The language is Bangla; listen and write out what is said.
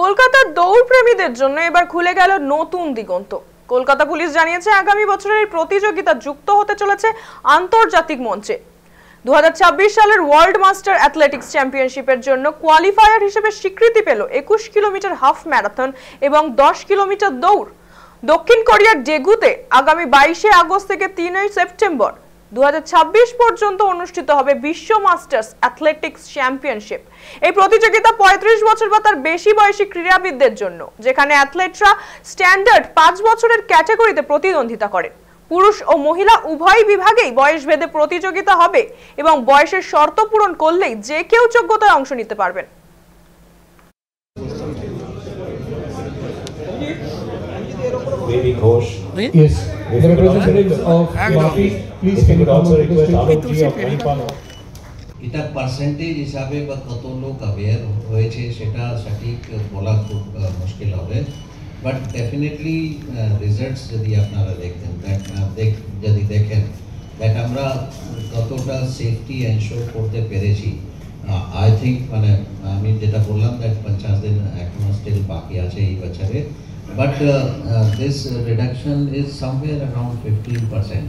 কলকাতার দৌড়প্রেমীদের জন্য এবার খুলে গেল নতুন দিগন্ত। কলকাতা পুলিশ জানিয়েছে আগামী বছরের এই প্রতিযোগিতা যুক্ত হতে চলেছে আন্তর্জাতিক মঞ্চে। 2026 সালের ওয়ার্ল্ড মাস্টার অ্যাথলেটিক্স চ্যাম্পিয়নশিপের জন্য কোয়ালিফায়ার হিসেবে স্বীকৃতি পেল 21 কিলোমিটার হাফ ম্যারাথন এবং 10 কিলোমিটার দৌড়। দক্ষিণ কোরিয়ার ডেগুতে আগামী 22 আগস্ট থেকে 3 সেপ্টেম্বর 2026 পর্যন্ত অনুষ্ঠিত হবে বিশ্ব মাস্টার্স অ্যাথলেটিক্স চ্যাম্পিয়নশিপ। এই প্রতিযোগিতা 35 বছর বা তার বেশি বয়সী ক্রীড়াবিদদের জন্য, যেখানে অ্যাথলেটরা স্ট্যান্ডার্ড 5 বছরের ক্যাটাগরিতে প্রতিদ্বন্দ্বিতা করে। পুরুষ ও মহিলা উভয় বিভাগেই বয়সভেদে প্রতিযোগিতা হবে এবং বয়সের শর্ত পূরণ করলেই যে কেউ যোগ্যতায় অংশ নিতে পারবেন। Baby Ghosh. Yes, the representatives of Mafi, please can you also request Alokji of Manipal. এটা পার্সেন্টেজ হিসাবে বা কত লোক অ্যাওয়্যার হয়েছে সেটা সঠিক বলা খুব মুশকিল হবে, বাট ডেফিনেটলি রেজাল্টস যদি আপনারা যদি দেখেন দ্যাট আমরা কতটা সেফটি এনশোর করতে পেরেছি। আই থিঙ্ক মানে আমি যেটা বললাম দ্যাট 50 দিন এখনো স্টিল বাকি আছে এই বছরে, but this reduction is somewhere around 15%.